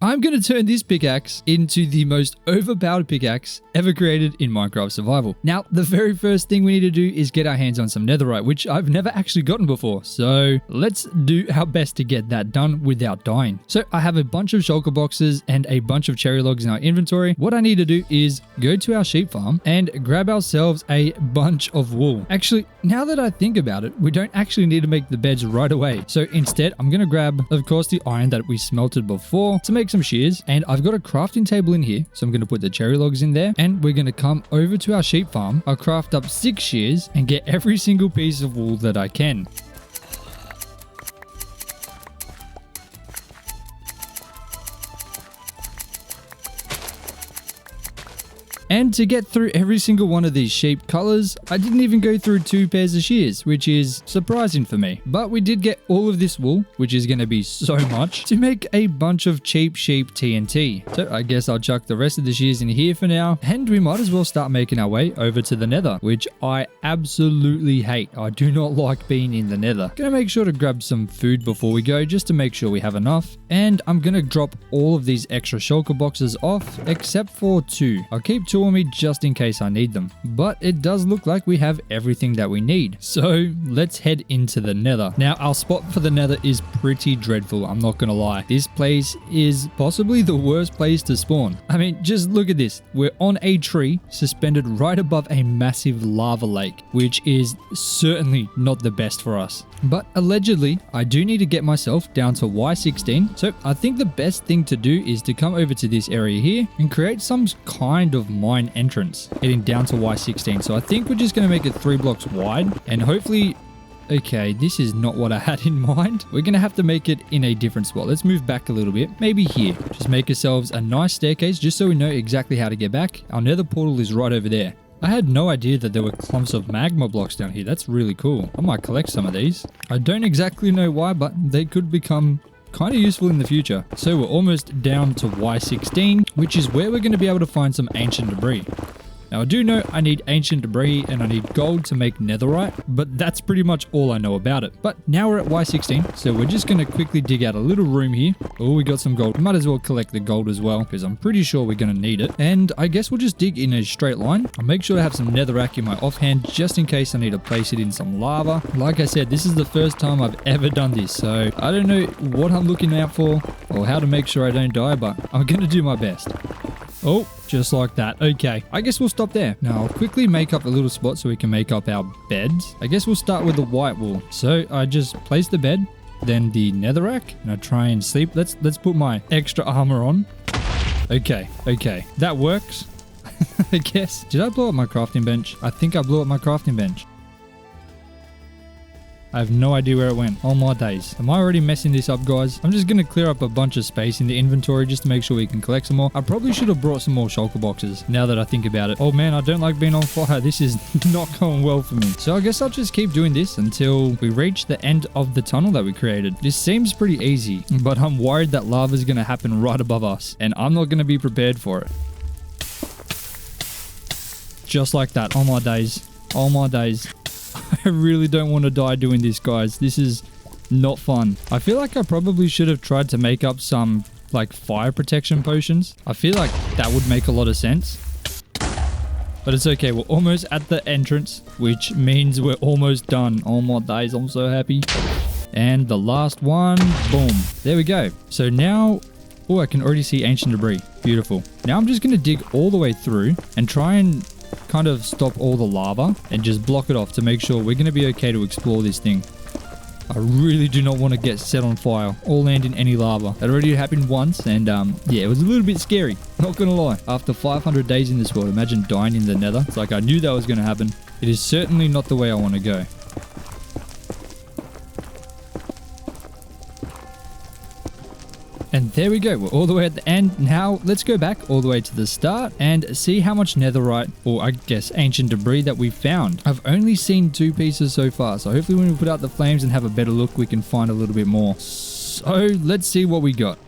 I'm going to turn this pickaxe into the most overpowered pickaxe ever created in Minecraft Survival. Now, the very first thing we need to do is get our hands on some netherite, which I've never actually gotten before. So let's do our best to get that done without dying. So I have a bunch of shulker boxes and a bunch of cherry logs in our inventory. What I need to do is go to our sheep farm and grab ourselves a bunch of wool. Actually, now that I think about it, we don't actually need to make the beds right away. So instead, I'm going to grab, of course, the iron that we smelted before to make some shears, and I've got a crafting table in here, so I'm going to put the cherry logs in there, and we're going to come over to our sheep farm. I'll craft up 6 shears and get every single piece of wool that I can. And to get through every single one of these sheep colors, I didn't even go through 2 pairs of shears, which is surprising for me. But we did get all of this wool, which is going to be so much, to make a bunch of cheap sheep TNT. So I guess I'll chuck the rest of the shears in here for now, and we might as well start making our way over to the nether, which I absolutely hate. I do not like being in the nether. Gonna make sure to grab some food before we go, just to make sure we have enough. And I'm gonna drop all of these extra shulker boxes off, except for 2. I'll keep 2 on me just in case I need them. But it does look like we have everything that we need. So let's head into the nether. Now our spot for the nether is pretty dreadful, I'm not gonna lie. This place is possibly the worst place to spawn. I mean, just look at this. We're on a tree suspended right above a massive lava lake, which is certainly not the best for us. But allegedly, I do need to get myself down to Y16. So I think the best thing to do is to come over to this area here and create some kind of mine entrance heading down to Y16. So I think we're just going to make it 3 blocks wide, and hopefully... Okay, this is not what I had in mind. We're going to have to make it in a different spot. Let's move back a little bit. Maybe here. Just make ourselves a nice staircase just so we know exactly how to get back. Our nether portal is right over there. I had no idea that there were clumps of magma blocks down here. That's really cool. I might collect some of these. I don't exactly know why, but they could become kind of useful in the future. So we're almost down to Y16, which is where we're going to be able to find some ancient debris. Now I do know I need ancient debris and I need gold to make netherite, but that's pretty much all I know about it. But now we're at Y16, so we're just going to quickly dig out a little room here. Oh, we got some gold. Might as well collect the gold as well, because I'm pretty sure we're going to need it. And I guess we'll just dig in a straight line. I'll make sure to have some netherrack in my offhand, just in case I need to place it in some lava. Like I said, this is the first time I've ever done this, so I don't know what I'm looking out for or how to make sure I don't die, but I'm going to do my best. Oh, just like that. Okay, I guess we'll stop there. Now I'll quickly make up a little spot so we can make up our beds. I guess we'll start with the white wool. So I just place the bed, then the netherrack, and I try and sleep. Let's put my extra armor on. Okay, that works. I guess. Did I blow up my crafting bench? I think I blew up my crafting bench. I have no idea where it went. Oh my days. Am I already messing this up, guys? I'm just going to clear up a bunch of space in the inventory just to make sure we can collect some more. I probably should have brought some more shulker boxes now that I think about it. Oh man, I don't like being on fire. This is not going well for me. So I guess I'll just keep doing this until we reach the end of the tunnel that we created. This seems pretty easy, but I'm worried that lava is going to happen right above us, and I'm not going to be prepared for it. Just like that. Oh my days. Oh my days. I really don't want to die doing this, guys. This is not fun. I feel like I probably should have tried to make up some like fire protection potions. I feel like that would make a lot of sense. But it's okay. We're almost at the entrance, which means we're almost done. Oh my days. I'm so happy. And the last one. Boom. There we go. So now... Oh, I can already see ancient debris. Beautiful. Now I'm just going to dig all the way through and try and kind of stop all the lava and just block it off to make sure we're going to be okay to explore this thing. I really do not want to get set on fire or land in any lava. That already happened once, and yeah, it was a little bit scary, not gonna lie. After 500 days in this world, imagine dying in the nether. It's like I knew that was going to happen. It is certainly not the way I want to go. And there we go, we're all the way at the end. Now let's go back all the way to the start and see how much netherite, or I guess ancient debris, that we've found. I've only seen 2 pieces so far, so hopefully when we put out the flames and have a better look, we can find a little bit more. So let's see what we got.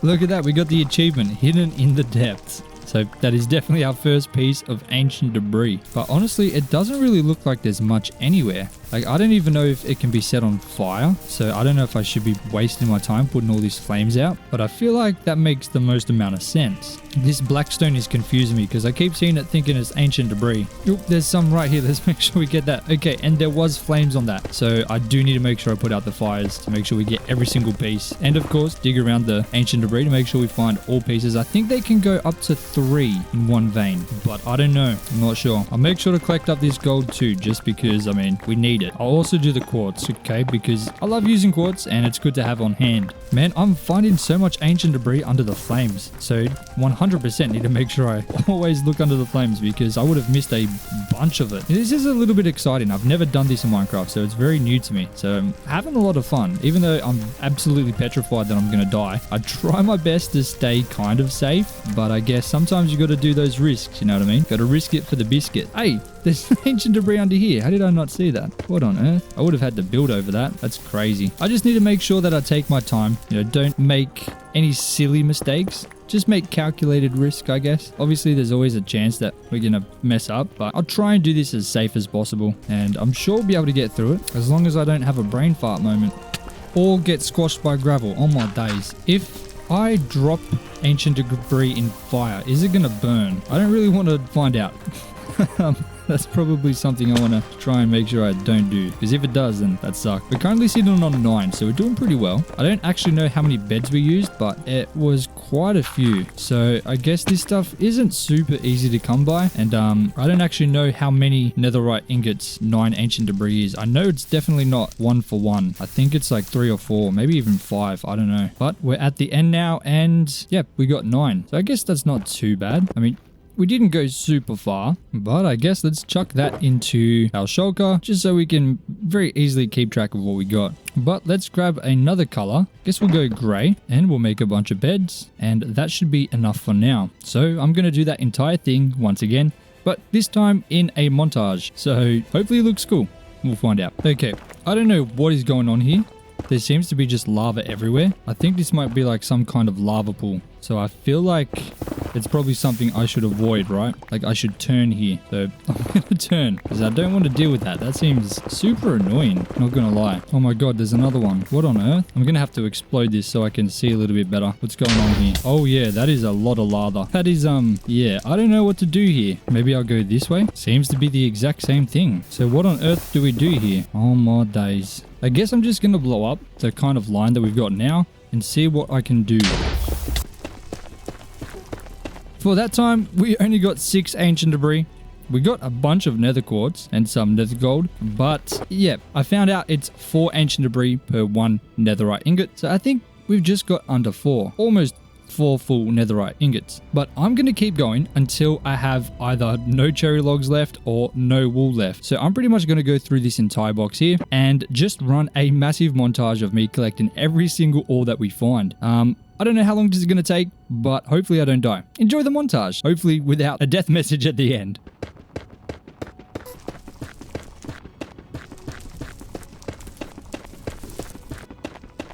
Look at that, we got the achievement, hidden in the depths. So that is definitely our first piece of ancient debris. But honestly, it doesn't really look like there's much anywhere. Like, I don't even know if it can be set on fire. So I don't know if I should be wasting my time putting all these flames out. But I feel like that makes the most amount of sense. This blackstone is confusing me because I keep seeing it thinking it's ancient debris. Oop, there's some right here. Let's make sure we get that. Okay, and there was flames on that. So I do need to make sure I put out the fires to make sure we get every single piece. And of course, dig around the ancient debris to make sure we find all pieces. I think they can go up to 3 in one vein, but I don't know. I'm not sure. I'll make sure to collect up this gold too, just because, I mean, we need it. I'll also do the quartz, okay? Because I love using quartz and it's good to have on hand. Man, I'm finding so much ancient debris under the flames. So 100% need to make sure I always look under the flames because I would have missed a bunch of it. This is a little bit exciting. I've never done this in Minecraft, so it's very new to me. So I'm having a lot of fun. Even though I'm absolutely petrified that I'm going to die, I try my best to stay kind of safe, but I guess sometimes you got to do those risks, you know what I mean? Got to risk it for the biscuit. Hey, there's ancient debris under here. How did I not see that? What on earth? I would have had to build over that. That's crazy. I just need to make sure that I take my time. You know, don't make any silly mistakes. Just make calculated risk, I guess. Obviously, there's always a chance that we're going to mess up, but I'll try and do this as safe as possible. And I'm sure we'll be able to get through it as long as I don't have a brain fart moment or get squashed by gravel. On my days. If I drop ancient debris in fire, is it going to burn? I don't really want to find out. That's probably something I want to try and make sure I don't do, because if it does, then that sucks. We're currently sitting on 9, so we're doing pretty well. I don't actually know how many beds we used, but it was quite a few. So I guess this stuff isn't super easy to come by, and I don't actually know how many netherite ingots 9 ancient debris is. I know it's definitely not 1 for 1. I think it's like 3 or 4, maybe even 5. I don't know. But we're at the end now, and yep, we got 9. So I guess that's not too bad. I mean, we didn't go super far, but I guess let's chuck that into our shulker just so we can very easily keep track of what we got. But let's grab another color. Guess we'll go gray and we'll make a bunch of beds, and that should be enough for now. So I'm going to do that entire thing once again, but this time in a montage. So hopefully it looks cool. We'll find out. Okay, I don't know what is going on here. There seems to be just lava everywhere. I think this might be like some kind of lava pool. So I feel like it's probably something I should avoid, right? Like I should turn here. So I'm going to turn because I don't want to deal with that. That seems super annoying. Not going to lie. Oh my God, there's another one. What on earth? I'm going to have to explode this so I can see a little bit better. What's going on here? Oh yeah, that is a lot of lava. That is, yeah, I don't know what to do here. Maybe I'll go this way. Seems to be the exact same thing. So what on earth do we do here? Oh my days. I guess I'm just going to blow up the kind of line that we've got now and see what I can do. For that time, we only got 6 ancient debris. We got a bunch of nether quartz and some nether gold, but yeah, I found out it's 4 ancient debris per 1 netherite ingot. So I think we've just got under 4, almost 4 full netherite ingots. But I'm going to keep going until I have either no cherry logs left or no wool left. So I'm pretty much going to go through this entire box here and just run a massive montage of me collecting every single ore that we find. I don't know how long this is going to take, but hopefully I don't die. Enjoy the montage, hopefully without a death message at the end.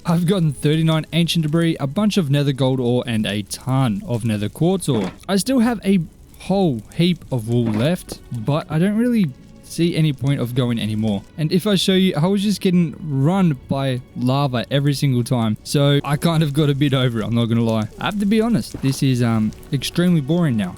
I've gotten 39 ancient debris, a bunch of nether gold ore, and a ton of nether quartz ore. I still have a whole heap of wool left, but I don't really see any point of going anymore. And if I show you, I was just getting run by lava every single time. So I kind of got a bit over it, I'm not gonna lie. I have to be honest, this is extremely boring now.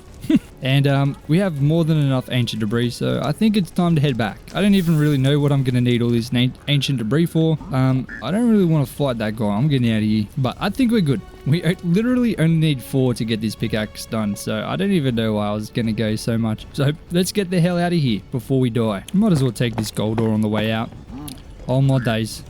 And we have more than enough ancient debris, so I think it's time to head back. I don't even really know what I'm going to need all this ancient debris for. I don't really want to fight that guy. I'm getting out of here. But I think we're good. We literally only need 4 to get this pickaxe done, so I don't even know why I was going to go so much. So let's get the hell out of here before we die. Might as well take this gold ore on the way out. Oh my days.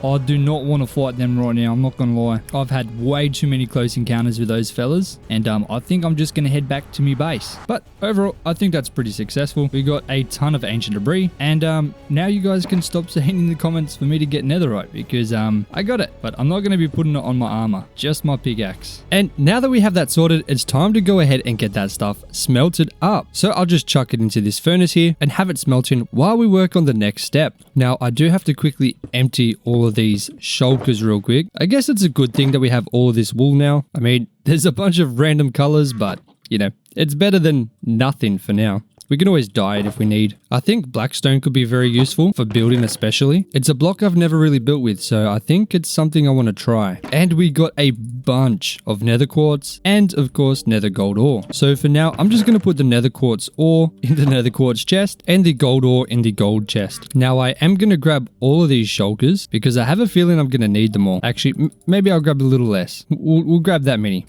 I do not want to fight them right now, I'm not going to lie. I've had way too many close encounters with those fellas, and I think I'm just going to head back to my base. But overall, I think that's pretty successful. We got a ton of ancient debris, and now you guys can stop saying in the comments for me to get netherite, because I got it. But I'm not going to be putting it on my armor, just my pickaxe. And now that we have that sorted, it's time to go ahead and get that stuff smelted up. So I'll just chuck it into this furnace here and have it smelting while we work on the next step. Now, I do have to quickly empty all of these shulkers real quick. I guess it's a good thing that we have all of this wool now. I mean, there's a bunch of random colors, but, you know, it's better than nothing for now. We can always dye it if we need. I think blackstone could be very useful for building especially. It's a block I've never really built with, so I think it's something I want to try. And we got a bunch of nether quartz and of course nether gold ore. So for now, I'm just going to put the nether quartz ore in the nether quartz chest and the gold ore in the gold chest. Now I am going to grab all of these shulkers because I have a feeling I'm going to need them all. Actually, maybe I'll grab a little less. We'll grab that many.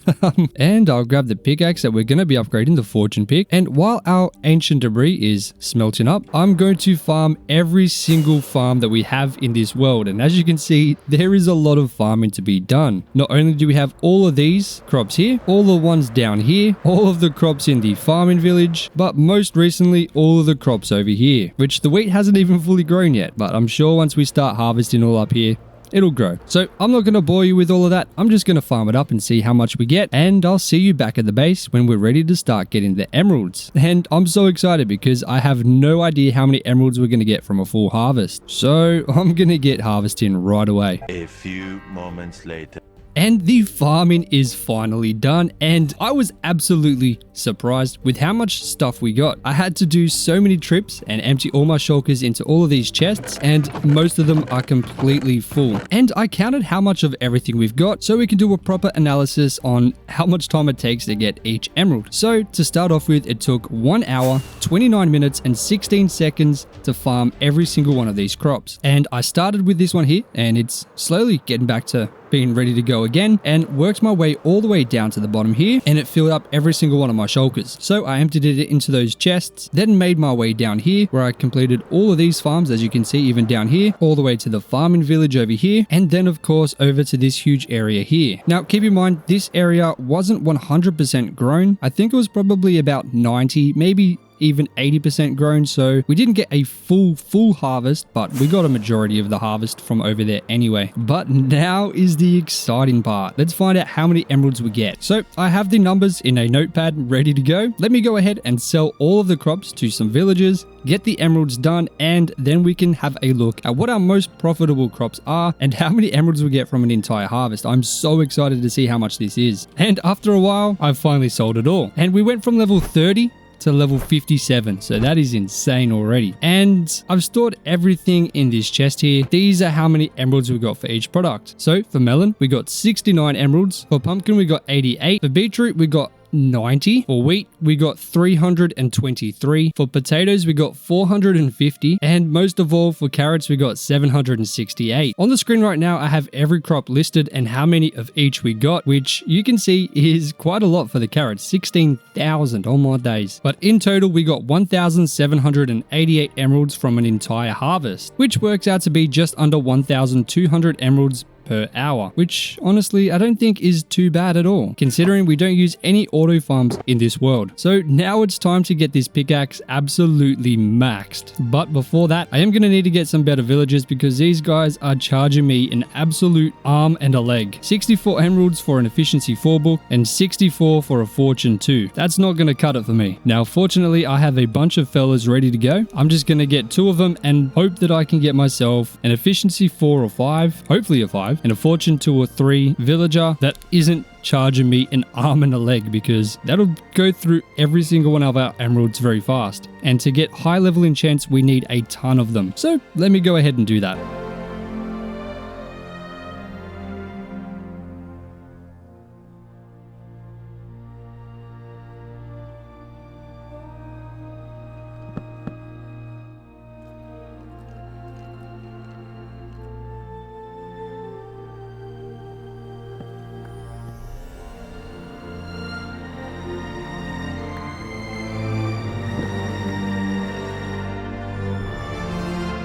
And I'll grab the pickaxe that we're going to be upgrading, the fortune pick. And while our ancient debris is smelting up, I'm going to farm every single farm that we have in this world. And as you can see, there is a lot of farming to be done. Not only do we have all of these crops here, all the ones down here, all of the crops in the farming village, but most recently all of the crops over here, which the wheat hasn't even fully grown yet. But I'm sure once we start harvesting all up here, it'll grow. So I'm not going to bore you with all of that. I'm just going to farm it up and see how much we get. And I'll see you back at the base when we're ready to start getting the emeralds. And I'm so excited because I have no idea how many emeralds we're going to get from a full harvest. So I'm going to get harvesting right away. A few moments later. And the farming is finally done, and I was absolutely surprised with how much stuff we got. I had to do so many trips and empty all my shulkers into all of these chests, and most of them are completely full. And I counted how much of everything we've got so we can do a proper analysis on how much time it takes to get each emerald. So to start off with, it took 1 hour, 29 minutes and 16 seconds to farm every single one of these crops. And I started with this one here, and it's slowly getting back to being ready to go again, and worked my way all the way down to the bottom here, and it filled up every single one of my shulkers. So I emptied it into those chests, then made my way down here where I completed all of these farms, as you can see, even down here, all the way to the farming village over here, and then of course over to this huge area here. Now keep in mind, this area wasn't 100% grown. I think it was probably about 90, maybe even 80% grown, so we didn't get a full harvest, but we got a majority of the harvest from over there anyway. But now is the exciting part. Let's find out how many emeralds we get. So I have the numbers in a notepad ready to go. Let me go ahead and sell all of the crops to some villagers, get the emeralds done, and then we can have a look at what our most profitable crops are and how many emeralds we get from an entire harvest. I'm so excited to see how much this is. And after a while, I've finally sold it all. And we went from level 30 to level 57, so that is insane already. And I've stored everything in this chest here. These are how many emeralds we got for each product. So for melon, we got 69 emeralds. For pumpkin, we got 88. For beetroot, we got 90. For wheat, we got 323. For potatoes, we got 450. And most of all, for carrots, we got 768. On the screen right now, I have every crop listed and how many of each we got, which you can see is quite a lot for the carrots, 16,000 on my days. But in total, we got 1,788 emeralds from an entire harvest, which works out to be just under 1,200 emeralds per hour, which honestly I don't think is too bad at all, considering we don't use any auto farms in this world. So now it's time to get this pickaxe absolutely maxed. But before that, I am going to need to get some better villagers because these guys are charging me an absolute arm and a leg. 64 emeralds for an efficiency 4 book and 64 for a fortune 2. That's not going to cut it for me. Now fortunately, I have a bunch of fellas ready to go. I'm just going to get 2 of them and hope that I can get myself an efficiency 4 or 5, hopefully a 5, and a fortune 2 or 3 villager that isn't charging me an arm and a leg, because that'll go through every single one of our emeralds very fast. And to get high level enchants, we need a ton of them. So let me go ahead and do that.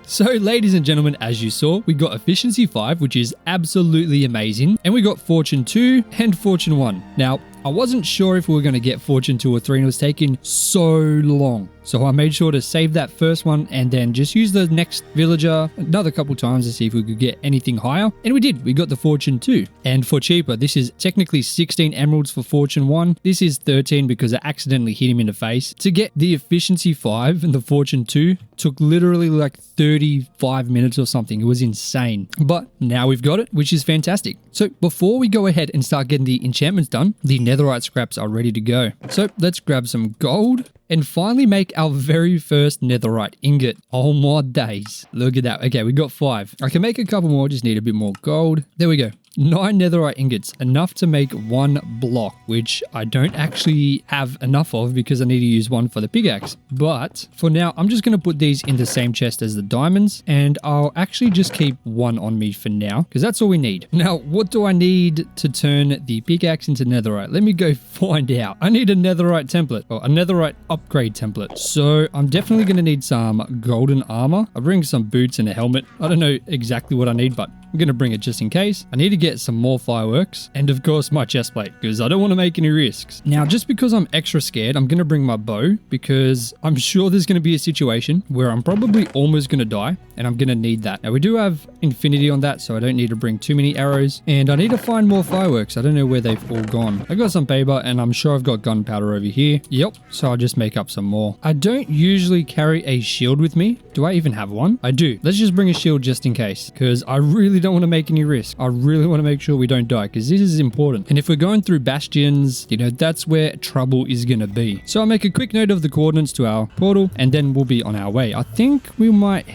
So ladies and gentlemen, as you saw, we got efficiency 5, which is absolutely amazing. And we got fortune 2 and fortune 1. Now, I wasn't sure if we were going to get Fortune 2 or 3 and it was taking so long. So I made sure to save that first one and then just use the next villager another couple times to see if we could get anything higher. And we did. We got the Fortune 2. And for cheaper, this is technically 16 emeralds for Fortune 1. This is 13 because I accidentally hit him in the face. To get the efficiency 5 and the Fortune 2 took literally like 35 minutes or something. It was insane. But now we've got it, which is fantastic. So before we go ahead and start getting the enchantments done, the netherite scraps are ready to go. So let's grab some gold and finally make our very first netherite ingot. Oh my days. Look at that. Okay, we got 5. I can make a couple more, just need a bit more gold. There we go. 9 netherite ingots, enough to make 1 block, which I don't actually have enough of because I need to use 1 for the pickaxe. But for now, I'm just going to put these in the same chest as the diamonds, and I'll actually just keep 1 on me for now because that's all we need. Now, what do I need to turn the pickaxe into netherite? Let me go find out. I need a netherite template, or a netherite upgrade template. So I'm definitely going to need some golden armor. I'll bring some boots and a helmet. I don't know exactly what I need, but I'm going to bring it just in case. I need to get some more fireworks and of course my chest plate because I don't want to make any risks. Now, just because I'm extra scared, I'm going to bring my bow because I'm sure there's going to be a situation where I'm probably almost going to die and I'm going to need that. Now, we do have infinity on that, so I don't need to bring too many arrows, and I need to find more fireworks. I don't know where they've all gone. I got some paper and I'm sure I've got gunpowder over here. Yep, so I'll just make up some more. I don't usually carry a shield with me. Do I even have one? I do. Let's just bring a shield just in case because I really don't want to make any risk. I really want to make sure we don't die because this is important. And if we're going through bastions, you know, that's where trouble is going to be. So I'll make a quick note of the coordinates to our portal and then we'll be on our way. I think we might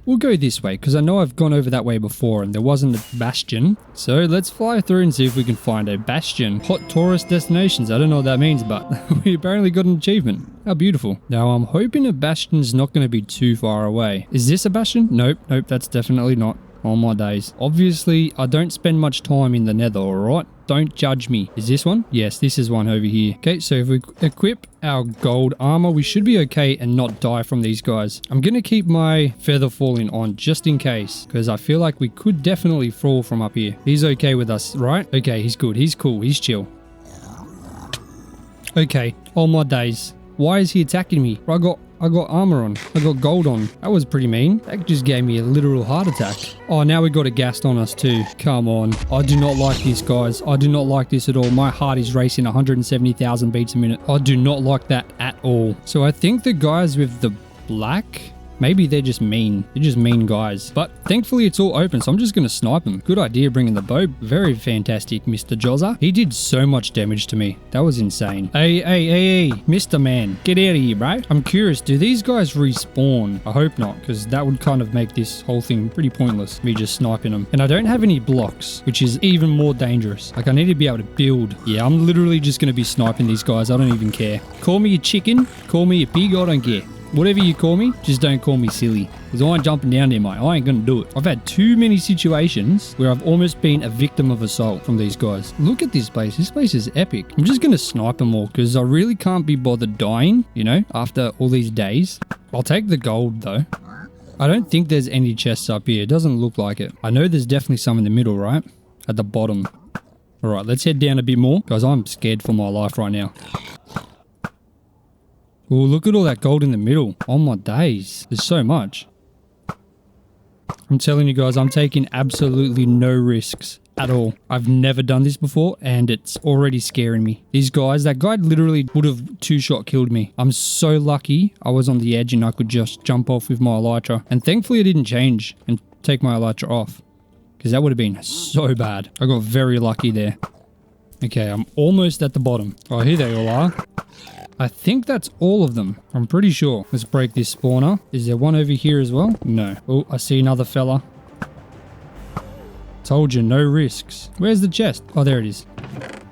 we'll go this way because I know I've gone over that way before and there wasn't a bastion. So let's fly through and see if we can find a bastion. Hot tourist destinations. I don't know what that means, but we apparently got an achievement. How beautiful. Now I'm hoping a bastion's not going to be too far away. Is this a bastion? Nope, that's definitely not. Oh my days. Obviously, I don't spend much time in the nether, alright? Don't judge me. Is this one? Yes, this is one over here. Okay, so if we equip our gold armor, we should be okay and not die from these guys. I'm going to keep my feather falling on just in case because I feel like we could definitely fall from up here. He's okay with us, right? Okay, he's good. He's cool. He's chill. Okay. Oh my days. Why is he attacking me? I got armor on. I got gold on. That was pretty mean. That just gave me a literal heart attack. Oh, now we got a ghast on us too. Come on. I do not like this, guys. I do not like this at all. My heart is racing 170,000 beats a minute. I do not like that at all. So I think the guys with the black, maybe they're just mean. They're just mean guys. But thankfully it's all open, so I'm just going to snipe them. Good idea bringing the bow. Very fantastic, Mr. Jozza. He did so much damage to me. That was insane. Hey, Mr. Man. Get out of here, bro. I'm curious, do these guys respawn? I hope not, because that would kind of make this whole thing pretty pointless, me just sniping them. And I don't have any blocks, which is even more dangerous. Like, I need to be able to build. Yeah, I'm literally just going to be sniping these guys. I don't even care. Call me a chicken. Call me a pig. I don't care. Whatever you call me, just don't call me silly. Because I ain't jumping down there, mate. I ain't going to do it. I've had too many situations where I've almost been a victim of assault from these guys. Look at this place. This place is epic. I'm just going to snipe them all because I really can't be bothered dying, you know, after all these days. I'll take the gold, though. I don't think there's any chests up here. It doesn't look like it. I know there's definitely some in the middle, right? At the bottom. All right, let's head down a bit more. Guys, I'm scared for my life right now. Oh, look at all that gold in the middle. Oh my days. There's so much. I'm telling you guys, I'm taking absolutely no risks at all. I've never done this before and it's already scaring me. These guys, that guy literally would have two-shot killed me. I'm so lucky I was on the edge and I could just jump off with my elytra. And thankfully I didn't change and take my elytra off because that would have been so bad. I got very lucky there. Okay, I'm almost at the bottom. Oh, here they all are. I think that's all of them. I'm pretty sure. Let's break this spawner. Is there one over here as well? No. Oh, I see another fella. Told you, no risks. Where's the chest? Oh, there it is.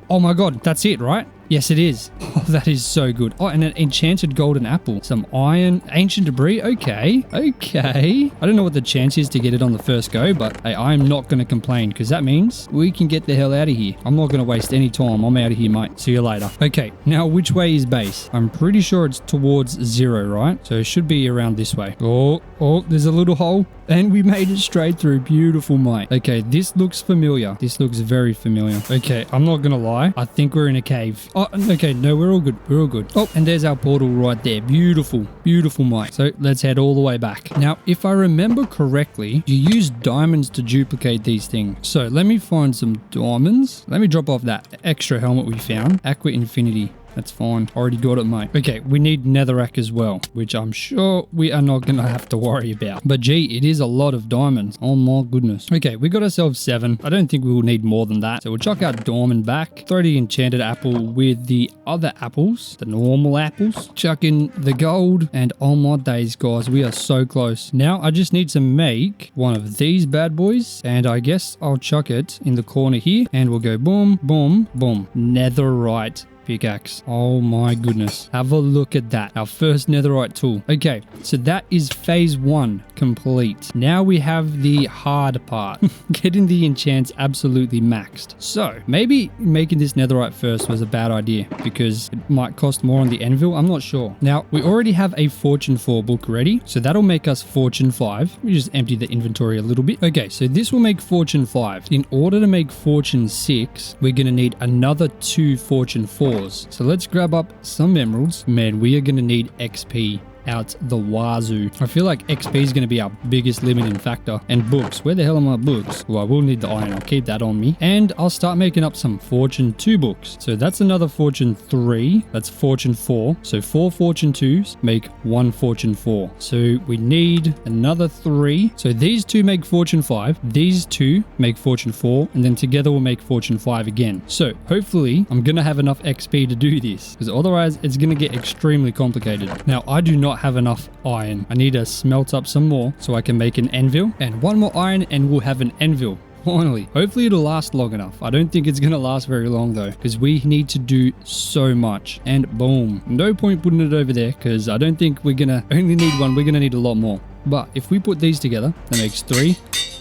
Oh my god, that's it, right? Yes, it is. Oh, that is so good. Oh, and an enchanted golden apple. Some iron, ancient debris. Okay. Okay. I don't know what the chance is to get it on the first go, but hey, I'm not going to complain because that means we can get the hell out of here. I'm not going to waste any time. I'm out of here, mate. See you later. Okay. Now, which way is base? I'm pretty sure it's towards 0, right? So it should be around this way. Oh, there's a little hole. And we made it straight through. Beautiful, mate. Okay, this looks familiar. This looks very familiar. Okay, I'm not gonna lie. I think we're in a cave. Oh, okay. No, we're all good. We're all good. Oh, and there's our portal right there. Beautiful. Beautiful, mate. So let's head all the way back. Now, if I remember correctly, you use diamonds to duplicate these things. So let me find some diamonds. Let me drop off that extra helmet we found. Aqua Infinity. That's fine. Already got it, mate. Okay, we need netherrack as well, which I'm sure we are not going to have to worry about. But gee, it is a lot of diamonds. Oh my goodness. Okay, we got ourselves 7. I don't think we will need more than that. So we'll chuck our diamond back. Throw the enchanted apple with the other apples, the normal apples. Chuck in the gold. And oh my days, guys, we are so close. Now, I just need to make one of these bad boys. And I guess I'll chuck it in the corner here. And we'll go boom, boom, boom. Netherite pickaxe. Oh my goodness. Have a look at that. Our first netherite tool. Okay, so that is phase 1 complete. Now we have the hard part. Getting the enchants absolutely maxed. So maybe making this netherite first was a bad idea because it might cost more on the anvil. I'm not sure. Now we already have a fortune 4 book ready. So that'll make us fortune 5. We just empty the inventory a little bit. Okay, so this will make fortune 5. In order to make fortune 6, we're going to need another 2 fortune 4. So let's grab up some emeralds. Man, we are going to need XP out the wazoo. I feel like XP is going to be our biggest limiting factor. And books. Where the hell are my books? Well, I will need the iron. I'll keep that on me. And I'll start making up some fortune 2 books. So that's another fortune 3. That's fortune 4. So 4 fortune 2s make 1 fortune 4. So we need another 3. So these 2 make fortune 5. These 2 make fortune 4. And then together we'll make fortune 5 again. So hopefully I'm going to have enough XP to do this. Because otherwise it's going to get extremely complicated. Now I do not have enough iron. I need to smelt up some more so I can make an anvil, and 1 more iron and we'll have an anvil. Finally. Hopefully it'll last long enough. I don't think it's going to last very long though, because we need to do so much. And boom. No point putting it over there because I don't think we're going to only need 1. We're going to need a lot more. But if we put these together, that makes 3.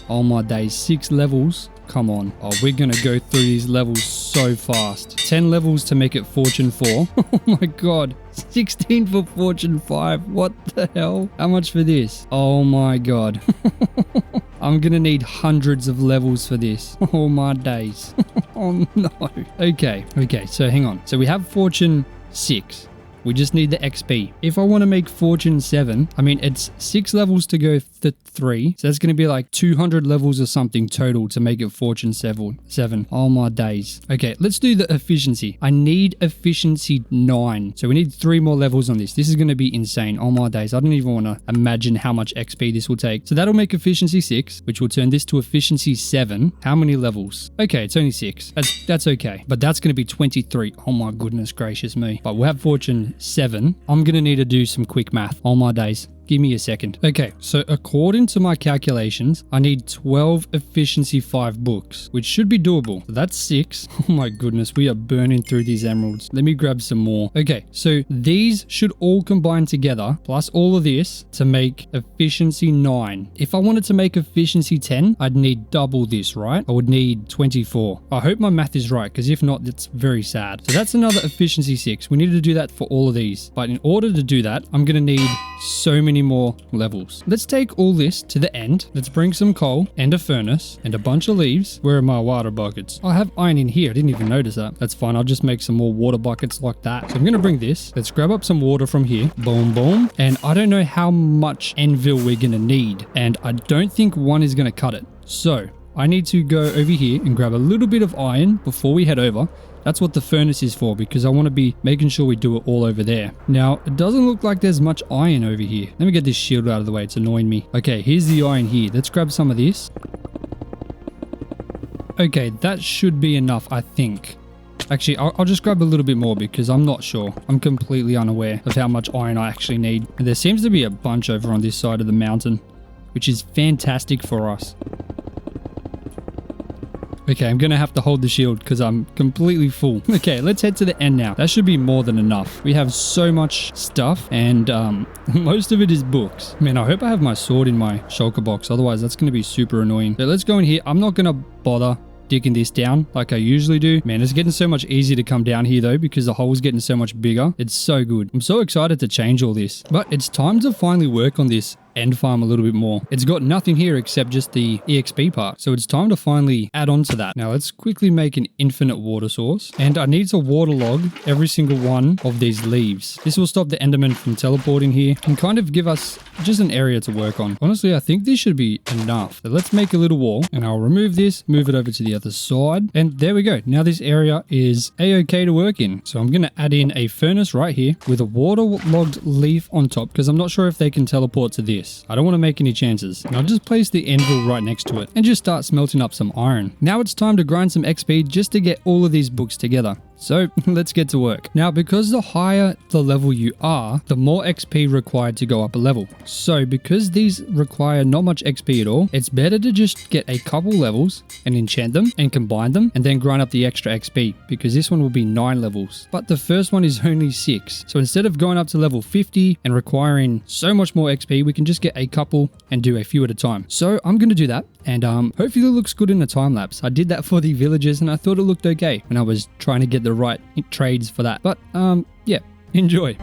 Oh my days, 6 levels. Come on. Oh, we're going to go through these levels so fast. 10 levels to make it fortune 4. Oh my god. 16 for fortune 5. What the hell? How much for this? Oh my god. I'm going to need hundreds of levels for this. Oh my days. Oh no. Okay. So hang on. So we have fortune 6. We just need the XP. If I want to make fortune 7, I mean, it's 6 levels to go to 3. So that's going to be like 200 levels or something total to make it fortune 7. Oh my days. Okay, let's do the efficiency. I need efficiency 9. So we need 3 more levels on this. This is going to be insane. Oh my days. I don't even want to imagine how much XP this will take. So that'll make efficiency 6, which will turn this to efficiency 7. How many levels? Okay, it's only 6. That's okay. But that's going to be 23. Oh my goodness gracious me. But we'll have fortune 7. I'm going to need to do some quick math. Oh my days. Give me a second. Okay, so according to my calculations, I need 12 efficiency 5 books, which should be doable. So that's 6. Oh my goodness, we are burning through these emeralds. Let me grab some more. Okay, so these should all combine together, plus all of this, to make efficiency 9. If I wanted to make efficiency 10, I'd need double this, right? I would need 24. I hope my math is right, because if not, that's very sad. So that's another efficiency 6. We need to do that for all of these. But in order to do that, I'm going to need so many more levels. Let's take all this to the end. Let's bring some coal and a furnace and a bunch of leaves. Where are my water buckets? I have iron in here. I didn't even notice that. That's fine. I'll just make some more water buckets like that. So I'm going to bring this. Let's grab up some water from here. Boom, boom. And I don't know how much anvil we're going to need. And I don't think 1 is going to cut it. So I need to go over here and grab a little bit of iron before we head over. That's what the furnace is for, because I want to be making sure we do it all over there. Now, it doesn't look like there's much iron over here. Let me get this shield out of the way. It's annoying me. Okay, here's the iron here. Let's grab some of this. Okay, that should be enough, I think. Actually, I'll just grab a little bit more because I'm not sure. I'm completely unaware of how much iron I actually need. And there seems to be a bunch over on this side of the mountain, which is fantastic for us. Okay, I'm gonna have to hold the shield because I'm completely full. Okay, let's head to the end now. That should be more than enough. We have so much stuff and most of it is books. Man, I hope I have my sword in my shulker box. Otherwise, that's gonna be super annoying. So let's go in here. I'm not gonna bother digging this down like I usually do. Man, it's getting so much easier to come down here though because the hole's getting so much bigger. It's so good. I'm so excited to change all this. But it's time to finally work on this end farm a little bit more. It's got nothing here except just the EXP part. So it's time to finally add on to that. Now let's quickly make an infinite water source. And I need to waterlog every single one of these leaves. This will stop the Enderman from teleporting here and kind of give us just an area to work on. Honestly, I think this should be enough. So let's make a little wall and I'll remove this, move it over to the other side. And there we go. Now this area is a-okay to work in. So I'm going to add in a furnace right here with a waterlogged leaf on top because I'm not sure if they can teleport to this. I don't want to make any chances. And I'll just place the anvil right next to it and just start smelting up some iron. Now it's time to grind some XP just to get all of these books together. So let's get to work. Now, because the higher the level you are, the more XP required to go up a level. So because these require not much XP at all, it's better to just get a couple levels and enchant them and combine them and then grind up the extra XP because this one will be 9 levels. But the first one is only 6. So instead of going up to level 50 and requiring so much more XP, we can just get a couple and do a few at a time. So I'm going to do that. And hopefully it looks good in the time lapse. I did that for the villagers and I thought it looked okay when I was trying to get the right trades for that. But yeah, enjoy.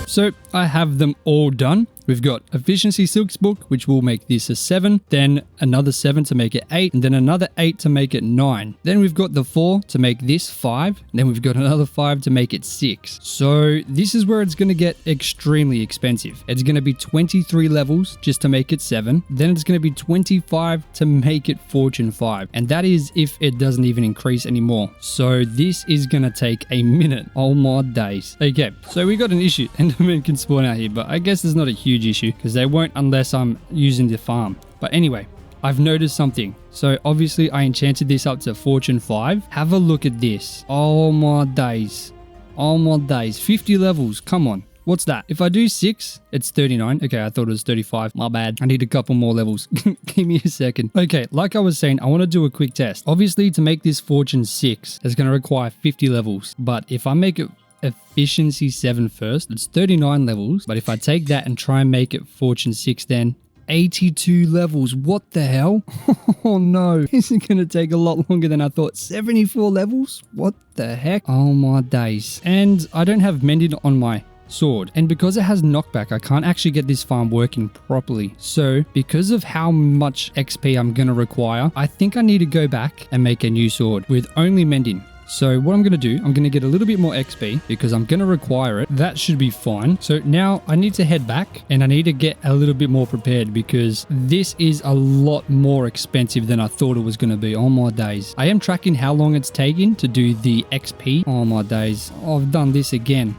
So I have them all done. We've got efficiency silks book, which will make this a 7, then another 7 to make it 8, and then another 8 to make it 9. Then we've got the 4 to make this 5, and then we've got another 5 to make it 6. So this is where it's going to get extremely expensive. It's going to be 23 levels just to make it 7. Then it's going to be 25 to make it fortune 5. And that is if it doesn't even increase anymore. So this is going to take a minute. Oh my days. Okay, so we got an issue. Enderman can spawn out here, but I guess there's not a huge issue because they won't unless I'm using the farm. But anyway, I've noticed something. So obviously I enchanted this up to fortune 5. Have a look at this. Oh my days. Oh my days. 50 levels. Come on. What's that? If I do 6, it's 39. Okay, I thought it was 35. My bad. I need a couple more levels. Give me a second. Okay, like I was saying, I want to do a quick test. Obviously, to make this fortune 6, it's going to require 50 levels. But if I make it efficiency 7 first, it's 39 levels. But if I take that and try and make it fortune 6, then 82 levels. What the hell? Oh no, this is gonna take a lot longer than I thought. 74 levels? What the heck? Oh my days. And I don't have mending on my sword, and because it has knockback, I can't actually get this farm working properly. So because of how much XP I'm gonna require, I think I need to go back and make a new sword with only mending. So what I'm going to do, I'm going to get a little bit more XP because I'm going to require it. That should be fine. So now I need to head back and I need to get a little bit more prepared because this is a lot more expensive than I thought it was going to be. Oh my days. I am tracking how long it's taking to do the XP. Oh my days. I've done this again.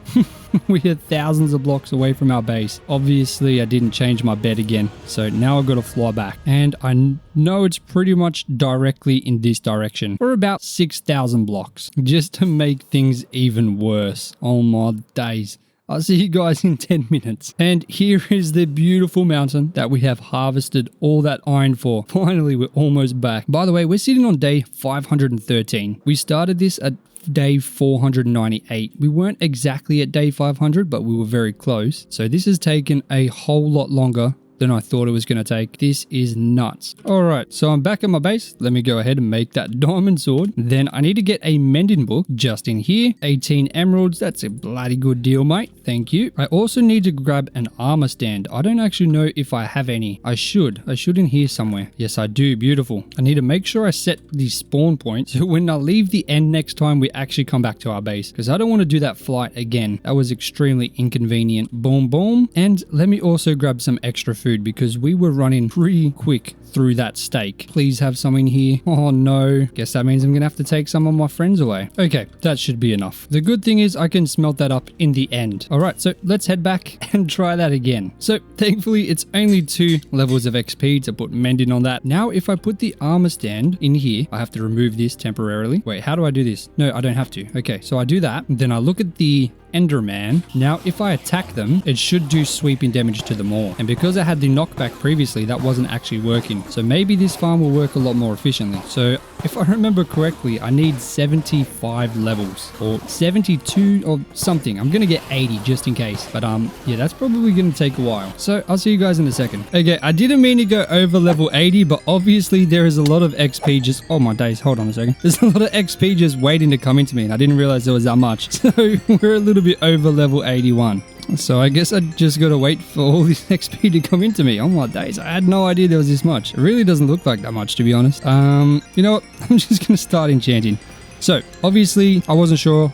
We are thousands of blocks away from our base. Obviously, I didn't change my bed again. So now I've got to fly back. And I know it's pretty much directly in this direction for about 6,000 blocks just to make things even worse. Oh my days. I'll see you guys in 10 minutes. And here is the beautiful mountain that we have harvested all that iron for. Finally, we're almost back. By the way, we're sitting on day 513. We started this at day 498. We weren't exactly at day 500, but we were very close. So this has taken a whole lot longer than I thought it was going to take. This is nuts. All right, so I'm back at my base. Let me go ahead and make that diamond sword. Then I need to get a mending book just in here. 18 emeralds. That's a bloody good deal, mate. Thank you. I also need to grab an armor stand. I don't actually know if I have any. I should in here somewhere. Yes, I do. Beautiful. I need to make sure I set the spawn point so when I leave the end next time we actually come back to our base, because I don't want to do that flight again. That was extremely inconvenient. Boom, boom. And let me also grab some extra food because we were running pretty quick through that steak. Please have some in here. Oh no. Guess that means I'm gonna have to take some of my friends away. Okay, that should be enough. The good thing is I can smelt that up in the end. All right, so let's head back and try that again. So thankfully it's only 2 levels of XP to put mending on that. Now if I put the armor stand in here, I have to remove this temporarily. Wait, how do I do this? No, I don't have to. Okay, so I do that. Then I look at the Enderman. Now, if I attack them, it should do sweeping damage to them all. And because I had the knockback previously, that wasn't actually working. So maybe this farm will work a lot more efficiently. So if I remember correctly, I need 75 levels or 72 or something. I'm going to get 80 just in case. But yeah, that's probably going to take a while. So I'll see you guys in a second. Okay, I didn't mean to go over level 80, but obviously there is a lot of XP just... Oh my days, hold on a second. There's a lot of XP just waiting to come into me and I didn't realize there was that much. So we're a little bit over level 81. So I guess I just gotta wait for all this XP to come into me. Oh my days, I had no idea there was this much. It really doesn't look like that much, to be honest. You know what? I'm just gonna start enchanting. So obviously I wasn't sure.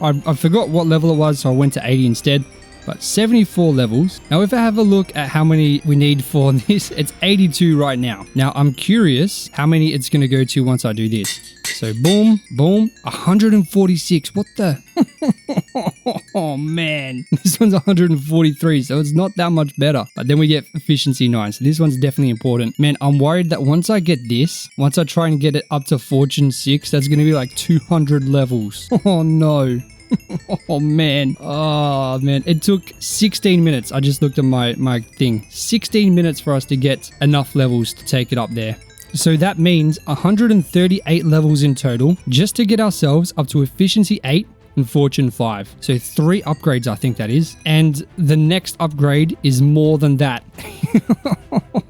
I forgot what level it was, so I went to 80 instead. But 74 levels. Now, if I have a look at how many we need for this, it's 82 right now. Now, I'm curious how many it's going to go to once I do this. So, boom, boom, 146. What the? Oh, man. This one's 143, so it's not that much better. But then we get efficiency 9, so this one's definitely important. Man, I'm worried that once I get this, once I try and get it up to fortune 6, that's going to be like 200 levels. Oh, no. Oh man. Oh man. It took 16 minutes. I just looked at my thing. 16 minutes for us to get enough levels to take it up there. So that means 138 levels in total just to get ourselves up to efficiency 8 and fortune 5. So 3 upgrades, I think that is. And the next upgrade is more than that.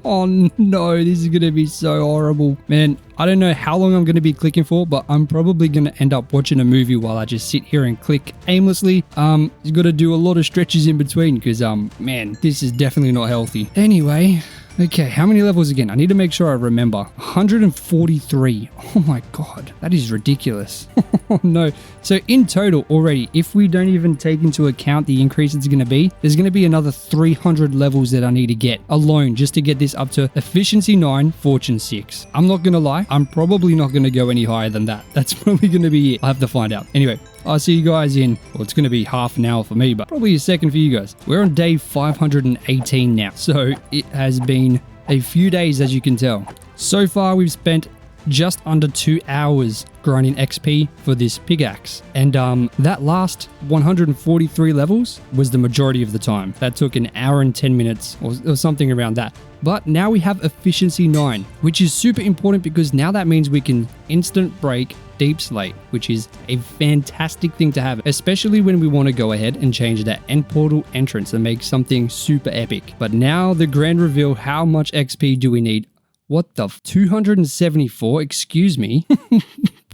Oh no, this is going to be so horrible. Man, I don't know how long I'm going to be clicking for, but I'm probably going to end up watching a movie while I just sit here and click aimlessly. You've got to do a lot of stretches in between because, man, this is definitely not healthy. Anyway, okay, how many levels again? I need to make sure I remember. 143. Oh my god, that is ridiculous. Oh no. So in total already, if we don't even take into account the increase it's going to be, there's going to be another 300 levels that I need to get alone just to get this up to efficiency 9, fortune 6. I'm not going to lie, I'm probably not going to go any higher than that. That's probably going to be it. I'll have to find out. Anyway, I'll see you guys in, well, it's going to be half an hour for me, but probably a second for you guys. We're on day 518 now, so it has been a few days, as you can tell. So far, we've spent just under 2 hours grinding XP for this pickaxe. And that last 143 levels was the majority of the time. That took an hour and 10 minutes or something around that. But now we have efficiency 9, which is super important because now that means we can instant break deep slate, which is a fantastic thing to have, especially when we want to go ahead and change that end portal entrance and make something super epic. But now the grand reveal, how much XP do we need? What the 274? Excuse me.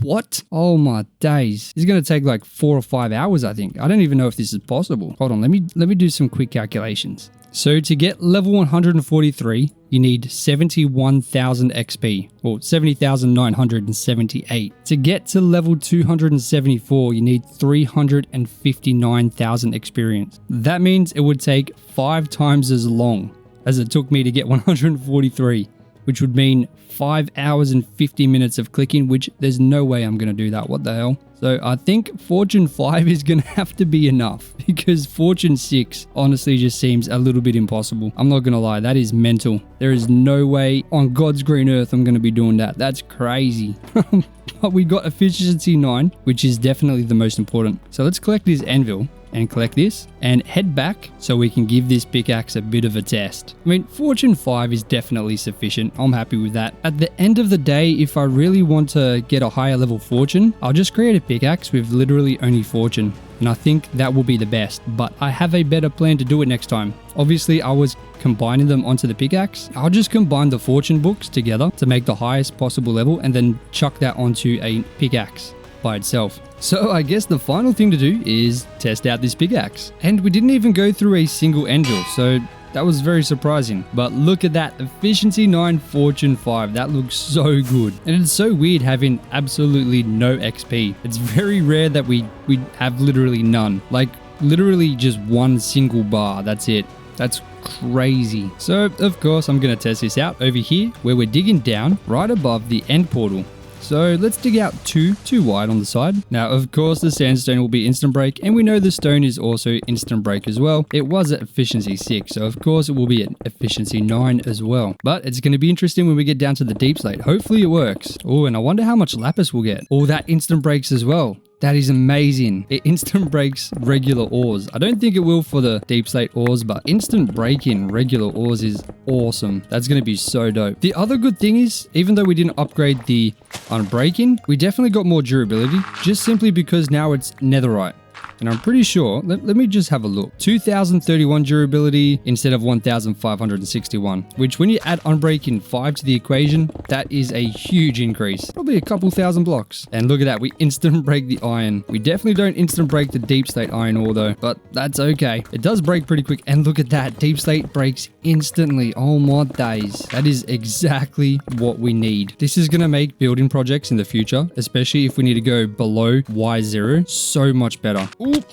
What? Oh my days. It's going to take like 4 or 5 hours, I think. I don't even know if this is possible. Hold on, let me do some quick calculations. So to get level 143, you need 71,000 XP, or 70,978. To get to level 274, you need 359,000 experience. That means it would take 5 times as long as it took me to get 143. Which would mean 5 hours and 50 minutes of clicking, which there's no way I'm going to do that. What the hell? So I think fortune 5 is going to have to be enough because fortune 6 honestly just seems a little bit impossible. I'm not going to lie. That is mental. There is no way on God's green earth I'm going to be doing that. That's crazy. But we got efficiency 9, which is definitely the most important. So let's collect this anvil and collect this and head back so we can give this pickaxe a bit of a test. I mean, fortune 5 is definitely sufficient. I'm happy with that. At the end of the day, if I really want to get a higher level fortune, I'll just create a pickaxe with literally only fortune. And I think that will be the best, but I have a better plan to do it next time. Obviously, I was combining them onto the pickaxe. I'll just combine the fortune books together to make the highest possible level and then chuck that onto a pickaxe by itself. So I guess the final thing to do is test out this pickaxe. And we didn't even go through a single anvil, so that was very surprising. But look at that, efficiency 9, fortune 5. That looks so good. And it's so weird having absolutely no XP. It's very rare that we have literally none. Like literally just one single bar, that's it. That's crazy. So of course I'm going to test this out over here where we're digging down right above the end portal. So let's dig out two wide on the side. Now, of course, the sandstone will be instant break, and we know the stone is also instant break as well. It was at efficiency 6, so of course it will be at efficiency 9 as well. But it's going to be interesting when we get down to the deep slate. Hopefully it works. Oh, and I wonder how much lapis we'll get. Oh, that instant breaks as well. That is amazing. It instant breaks regular ores. I don't think it will for the deep slate ores, but instant break in regular ores is awesome. That's going to be so dope. The other good thing is, even though we didn't upgrade the unbreaking, we definitely got more durability just simply because now it's netherite. And I'm pretty sure, let me just have a look. 2031 durability instead of 1561, which when you add unbreaking 5 to the equation, that is a huge increase. Probably a couple thousand blocks. And look at that, we instant break the iron. We definitely don't instant break the deep slate iron ore though, but that's okay. It does break pretty quick. And look at that, deep slate breaks instantly. Oh my days. That is exactly what we need. This is going to make building projects in the future, especially if we need to go below Y0, so much better. Oop.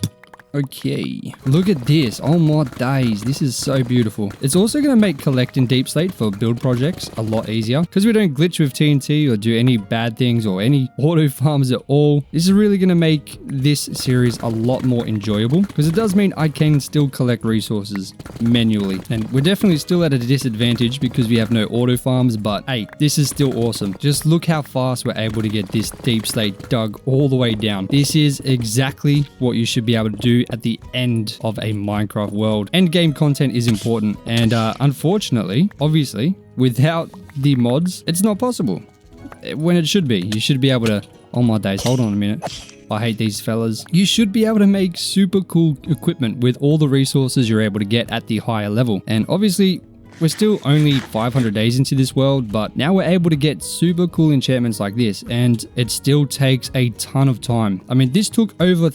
Okay, look at this. Oh my days, this is so beautiful. It's also going to make collecting deep slate for build projects a lot easier because we don't glitch with TNT or do any bad things or any auto farms at all. This is really going to make this series a lot more enjoyable because it does mean I can still collect resources manually. And we're definitely still at a disadvantage because we have no auto farms, but hey, this is still awesome. Just look how fast we're able to get this deep slate dug all the way down. This is exactly what you should be able to do at the end of a Minecraft world. End game content is important, and unfortunately, obviously, without the mods, it's not possible. When it should be. You should be able to... Oh my days, hold on a minute. I hate these fellas. You should be able to make super cool equipment with all the resources you're able to get at the higher level. And obviously, we're still only 500 days into this world, but now we're able to get super cool enchantments like this, and it still takes a ton of time. I mean, this took over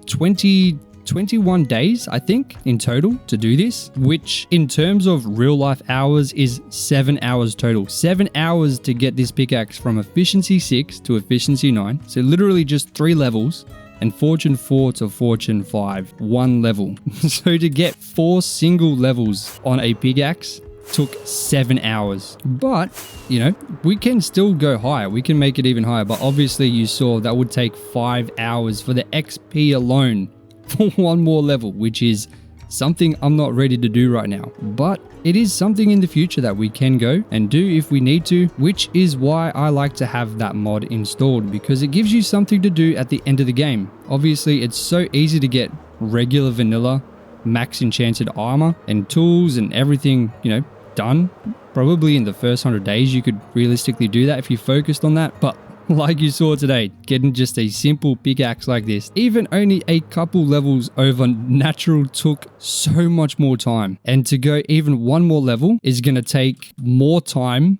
21 days, I think, in total to do this, which in terms of real life hours is 7 hours total. 7 hours to get this pickaxe from efficiency 6 to efficiency 9. So literally just 3 levels, and fortune 4 to fortune 5, 1 level. So to get 4 single levels on a pickaxe took 7 hours. But, you know, we can still go higher. We can make it even higher. But obviously you saw that would take 5 hours for the XP alone for 1 more level, which is something I'm not ready to do right now. But it is something in the future that we can go and do if we need to, which is why I like to have that mod installed, because it gives you something to do at the end of the game. Obviously, it's so easy to get regular vanilla max enchanted armor and tools and everything, you know, done. Probably in the first 100 days you could realistically do that if you focused on that, but like you saw today, getting just a simple pickaxe like this, even only a couple levels over natural, took so much more time. And to go even 1 more level is going to take more time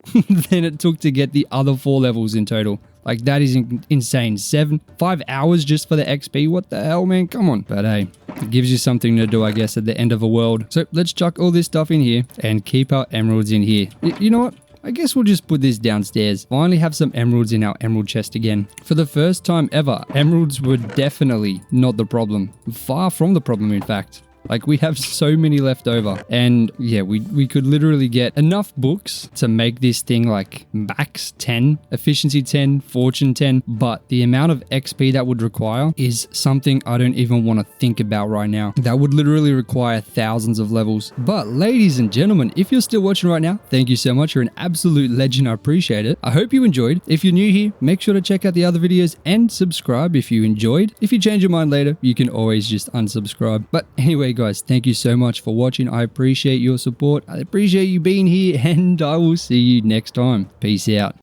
than it took to get the other 4 levels in total. Like, that is insane. 5 hours just for the XP. What the hell, man? Come on. But hey, it gives you something to do, I guess, at the end of a world. So let's chuck all this stuff in here and keep our emeralds in here. You know what? I guess we'll just put this downstairs. Finally have some emeralds in our emerald chest again. For the first time ever, emeralds were definitely not the problem. Far from the problem, in fact. Like, we have so many left over. And yeah, we could literally get enough books to make this thing like max 10, efficiency 10, fortune 10. But the amount of XP that would require is something I don't even want to think about right now. That would literally require thousands of levels. But ladies and gentlemen, if you're still watching right now, thank you so much. You're an absolute legend. I appreciate it. I hope you enjoyed. If you're new here, make sure to check out the other videos and subscribe if you enjoyed. If you change your mind later, you can always just unsubscribe. But anyway, guys, thank you so much for watching. I appreciate your support. I appreciate you being here, and I will see you next time. Peace out.